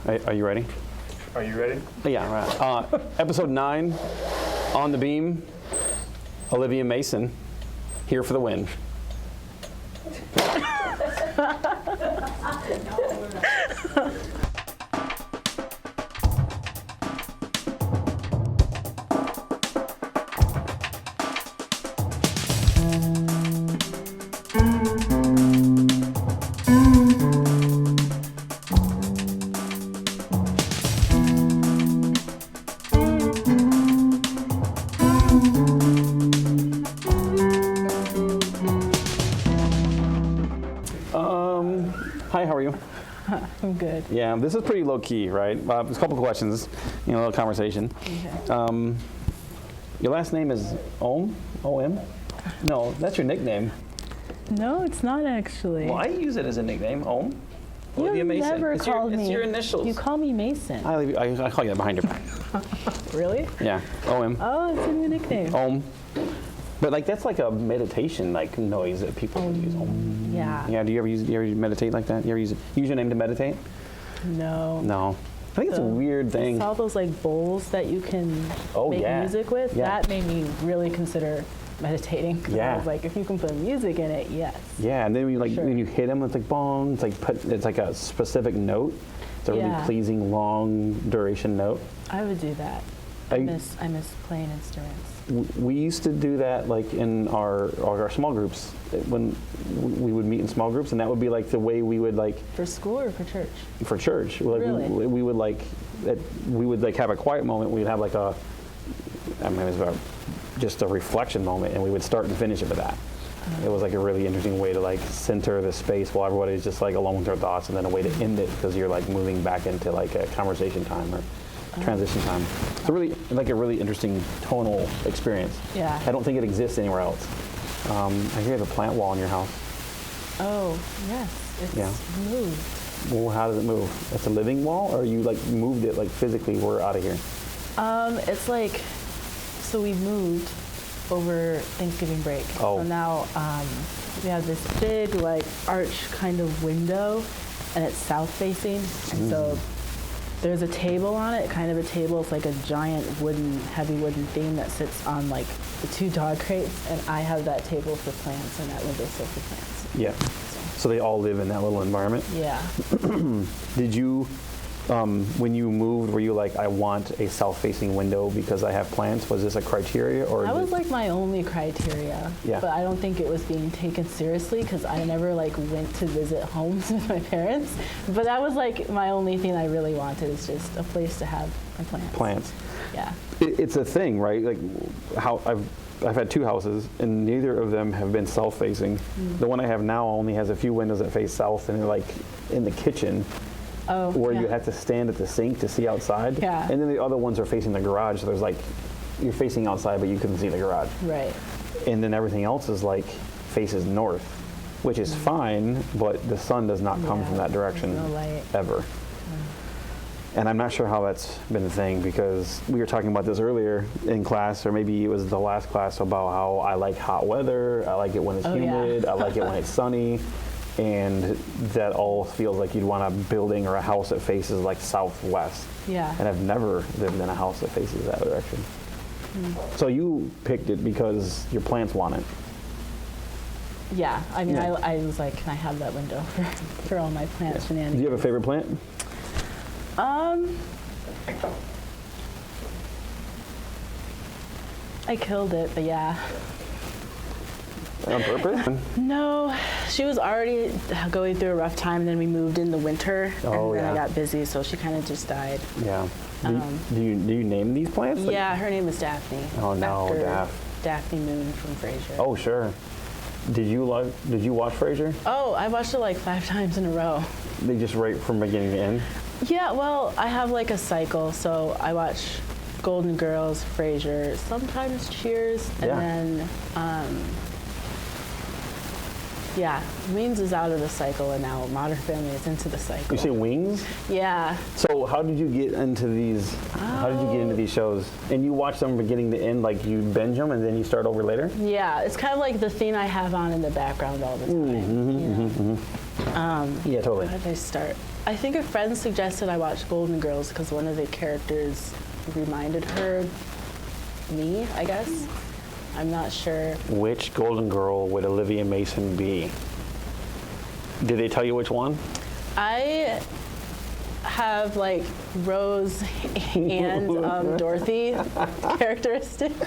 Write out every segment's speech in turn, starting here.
Are you ready? Are you ready? Yeah, right. Episode 9, On the Beam, Olivia Mason, here for the win. Hi, how are you? I'm good. Yeah, this is pretty low key, right? There's a couple of questions, a little conversation. Okay. Your last name is Om? O-M? No, that's your nickname. No, it's not actually. Well, I use it as a nickname, Om. You Olivia Mason. never called me. It's your initials. You call me Mason. I call you that behind your back. Really? Yeah, O-M. Oh, it's a new nickname. Om. But like that's like a meditation like noise that people use. Om. Yeah. Yeah. Do you ever meditate like that? You ever use your name to meditate? No. No. I think it's a weird thing. It's all those like bowls that you can make music with. Yeah. That made me really consider meditating. Yeah. I was like, if you can put music in it, yes. Yeah, and then when you hit them, it's like bong. It's like a specific note. It's a really pleasing long duration note. I would do that. I miss playing instruments. We used to do that like in our small groups when we would meet in small groups, and that would be like the way we would like for school or for church. For church, like, really? we would have a quiet moment. We'd have like it was about just a reflection moment, and we would start and finish it with that. It was like a really interesting way to like center the space while everybody's just like alone with their thoughts, and then a way to end it because you're like moving back into like a conversation time or transition time. It's a really interesting tonal experience. Yeah. I don't think it exists anywhere else. I hear you have a plant wall in your house. Oh, yes. It's moved. Well, how does it move? It's a living wall, or you like moved it like physically? We're out of here. It's like, so we moved over Thanksgiving break. Oh. So now we have this big like arch kind of window, and it's south facing, and so there's a table on it, kind of a table. It's like a giant heavy wooden thing that sits on like the 2 dog crates, and I have that table for plants and that windowsill for plants. Yeah. So they all live in that little environment. Yeah. Did you, when you moved, were you like, I want a south-facing window because I have plants? Was this a criteria, or? That was like my only criteria. Yeah. But I don't think it was being taken seriously because I never like went to visit homes with my parents. But that was like my only thing I really wanted, is just a place to have my plants. Plants. Yeah. It's a thing, right? Like how I've had 2 houses, and neither of them have been south-facing. The one I have now only has a few windows that face south, and they're like in the kitchen. Oh, where yeah. you have to stand at the sink to see outside. Yeah. And then the other ones are facing the garage, so there's like, you're facing outside, but you couldn't see the garage. Right. And then everything else is like, faces north, which is fine, but the sun does not come from that direction no light. ever. And I'm not sure how that's been a thing, because we were talking about this earlier in class, or maybe it was the last class, about how I like hot weather, I like it when it's humid, I like it when it's sunny. And that all feels like you'd want a building or a house that faces like southwest. Yeah. And I've never lived in a house that faces that direction. So you picked it because your plants want it. Yeah. I mean, Yeah. I was like, can I have that window for all my plants shenanigans? Do you have a favorite plant? I killed it, but yeah. On purpose? No, she was already going through a rough time, and then we moved in the winter, and then I got busy, so she kind of just died. Yeah. Do you name these plants? Like, Yeah, her name is Daphne. Oh no, after Daphne Moon from Frasier. Oh sure. Did you watch Frasier? Oh, I watched it like 5 times in a row. They just right from beginning to end? Yeah, well, I have like a cycle, so I watch Golden Girls, Frasier, sometimes Cheers, and then Wings is out of the cycle, and now Modern Family is into the cycle. You say Wings? Yeah. So how did you get into these? How did you get into these shows? And you watch them from beginning to end, like you binge them and then you start over later? Yeah, it's kind of like the thing I have on in the background all the time. Yeah, totally. How did I start? I think a friend suggested I watch Golden Girls because one of the characters reminded her me, I guess. I'm not sure. Which Golden Girl would Olivia Mason be? Did they tell you which one? I have like Rose and Dorothy characteristics.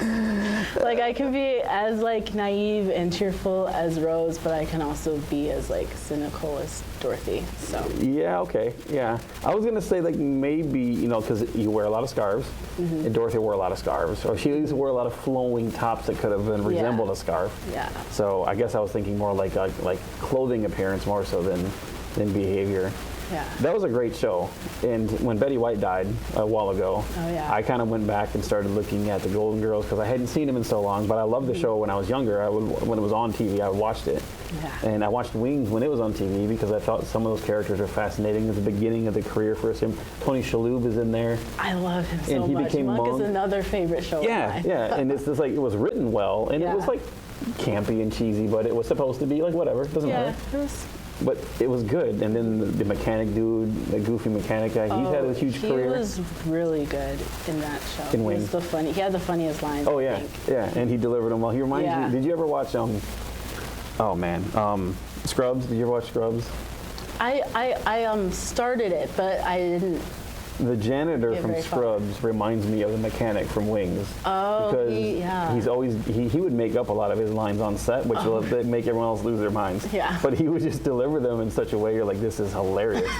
Like I can be as like naive and cheerful as Rose, but I can also be as like cynical as Dorothy. So Yeah, okay, yeah. I was gonna say like maybe, you know, because you wear a lot of scarves, and Dorothy wore a lot of scarves, or she at least wore a lot of flowing tops that could have been resembled a scarf. yeah. So I guess I was thinking more like clothing appearance more so than behavior. Yeah. That was a great show. And when Betty White died a while ago, Oh, yeah. I kind of went back and started looking at the Golden Girls because I hadn't seen them in so long. But I loved the show when I was younger. When it was on TV, I watched it. Yeah. And I watched Wings when it was on TV because I thought some of those characters were fascinating at the beginning of the career for him. Tony Shalhoub is in there. I love him so And he much. became Monk is Monk. another favorite show of Yeah, mine. yeah. And it's just like, it was written well. And it was Yeah. like campy and cheesy, but it was supposed to be like whatever. It doesn't Yeah, matter. it was. But it was good. And then the mechanic dude, the goofy mechanic guy, he's had a huge career. He was really good in that show. In He Wings. was he had the funniest lines. Oh I yeah, think. yeah, and he delivered them well. He reminds Yeah. me. Did you ever watch Oh man, Scrubs? Did you ever watch Scrubs? I started it, but I didn't. The janitor Get from very far. Scrubs reminds me of the mechanic from Wings. Oh, because he's always he would make up a lot of his lines on set, which will make everyone else lose their minds. Yeah. But he would just deliver them in such a way you're like, this is hilarious.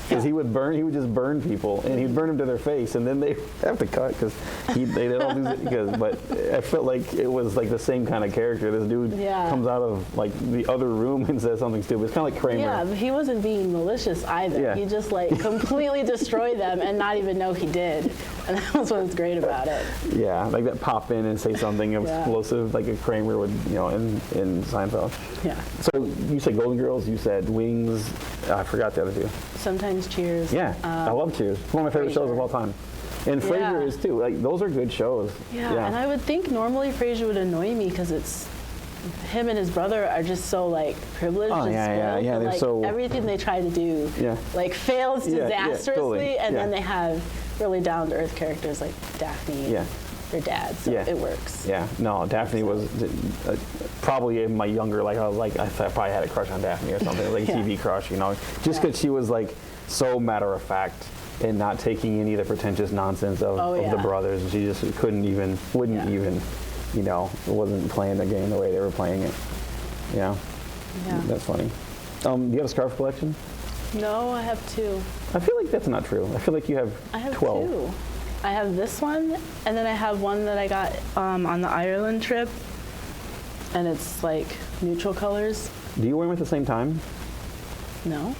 Because he would just burn people, and he'd burn them to their face, and then they have to cut because they don't lose it. But I felt like it was like the same kind of character. This dude Yeah. comes out of like the other room and says something stupid. It's kind of like Kramer. Yeah, but he wasn't being malicious either. Yeah. He just like completely destroyed them and not even know he did. And that was what was great about it. Yeah, like that pop in and say something explosive, like a Kramer would, in Seinfeld. Yeah. So you said Golden Girls, you said Wings. I forgot the other two. Sometimes Cheers. Yeah, I love Cheers. It's one of my favorite shows of all time. And Frasier Yeah. is too. Like those are good shows. Yeah, and I would think normally Frasier would annoy me because it's him and his brother are just so like privileged Oh, and yeah, yeah, spoiled, yeah, but, they're like, so- everything they try to do Yeah. like fails Yeah, yeah, disastrously, totally, and yeah. then they have really down to earth characters like Daphne Yeah. and their dad, so Yeah. it works. Yeah, no, Daphne was probably in my younger, like I was like, I probably had a crush on Daphne or something, like Yeah. TV crush, just because she was like so matter of fact and not taking any of the pretentious nonsense of the yeah. brothers. She just wouldn't even, wasn't playing the game the way they were playing it. Yeah, Yeah. that's funny. Do you have a scarf collection? No, I have two. I feel like that's not true. I feel like you have, I have 12. two. I have this one, and then I have one that I got on the Ireland trip, and it's like neutral colors. Do you wear them at the same time? No.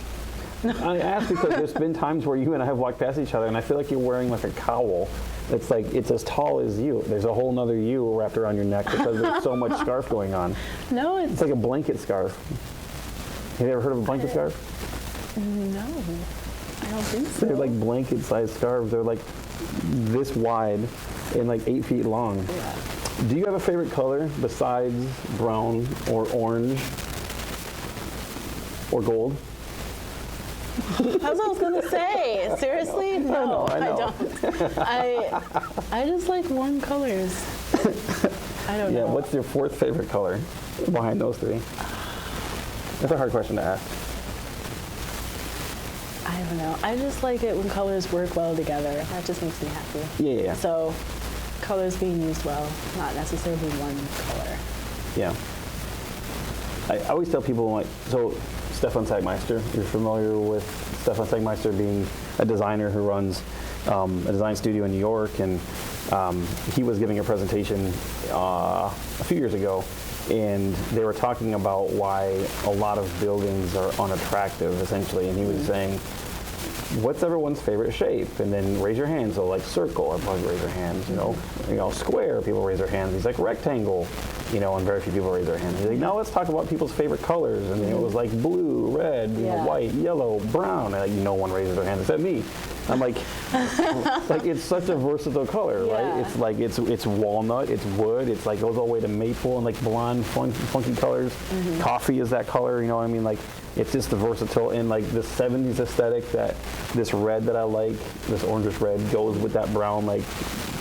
I ask because there's been times where you and I have walked past each other, and I feel like you're wearing like a cowl. It's like it's as tall as you. There's a whole nother you wrapped around your neck because there's so much scarf going on. No, It's like a blanket scarf. Have you ever heard of a blanket scarf? no. I don't think so. They're like blanket-sized scarves. They're like this wide and like 8 feet long. Yeah. Do you have a favorite color besides brown or orange or gold? That's what I was gonna say. Seriously? No, I know. don't. I just like warm colors. I don't Yeah, know. what's your fourth favorite color behind those three? That's a hard question to ask. I don't know. I just like it when colors work well together. That just makes me happy. Yeah. So, colors being used well, not necessarily one color. Yeah. I always tell people, like, so Stefan Sagmeister, you're familiar with Stefan Sagmeister being a designer who runs a design studio in New York, and he was giving a presentation a few years ago, and they were talking about why a lot of buildings are unattractive, essentially, and he was saying, what's everyone's favorite shape? And then raise your hands. So like circle, everybody raise their hands. Square, people raise their hands. He's like rectangle, and very few people raise their hands. He's like, now let's talk about people's favorite colors. And it was like blue, red, Yeah. white, yellow, brown. And like, no one raises their hand except me. I'm like it's such a versatile color, Yeah. right? It's like it's walnut, it's wood, it's like goes all the way to maple and like blonde, funky colors. Coffee is that color, you know what I mean? Like it's just the versatile and like the 70s aesthetic that this red that I like, this orangish red goes with that brown like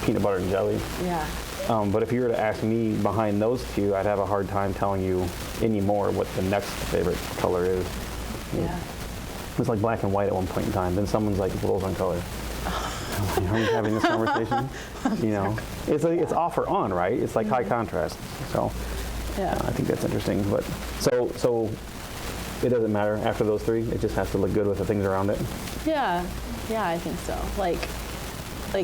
peanut butter and jelly. Yeah. But if you were to ask me behind those two, I'd have a hard time telling you anymore what the next favorite color is. Yeah. It was like black and white at one point in time. Then someone's like, rose on color. Are we having this conversation? You know, it's like it's off or on, right? It's like high contrast. So Yeah. I think that's interesting. But so it doesn't matter after those three. It just has to look good with the things around it. Yeah. Yeah, I think so. Like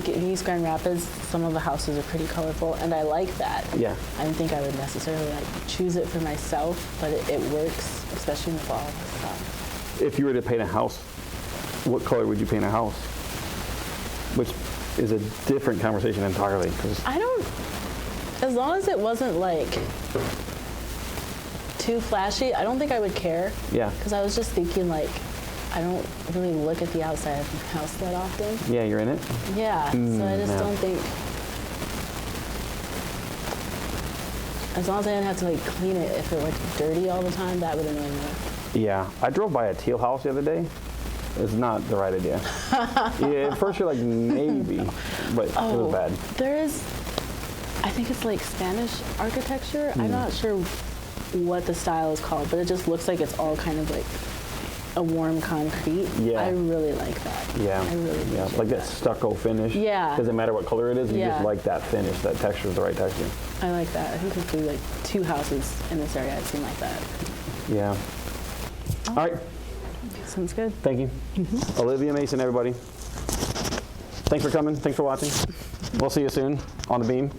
in East Grand Rapids, some of the houses are pretty colorful, and I like that. Yeah. I don't think I would necessarily like choose it for myself, but it works, especially in the fall. So. If you were to paint a house, what color would you paint a house? Which is a different conversation entirely. I don't, as long as it wasn't like too flashy, I don't think I would care. Yeah. Because I was just thinking like, I don't really look at the outside of the house that often. Yeah, you're in it. Yeah, so I just yeah. don't think, as long as I didn't have to like clean it, if it looked dirty all the time, that would annoy me. Yeah, I drove by a teal house the other day. It's not the right idea. Yeah, at first you're like, maybe, but it was bad. There is, I think it's like Spanish architecture. I'm not sure what the style is called, but it just looks like it's all kind of like a warm concrete. Yeah. I really like that. Yeah, I really appreciate like that stucco finish. Yeah. Doesn't matter what color it is, you Yeah. just like that finish, that texture is the right texture. I like that. I think there's probably like 2 houses in this area I've seen like that. Yeah. All right, Sounds good. thank you. Olivia Mason, everybody. Thanks for coming, thanks for watching. We'll see you soon on the Beam.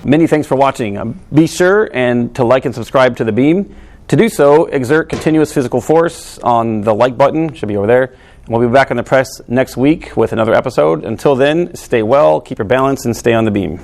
Many thanks for watching. Be sure and to like and subscribe to the Beam. To do so, exert continuous physical force on the like button, should be over there. And we'll be back on the press next week with another episode. Until then, stay well, keep your balance, and stay on the Beam.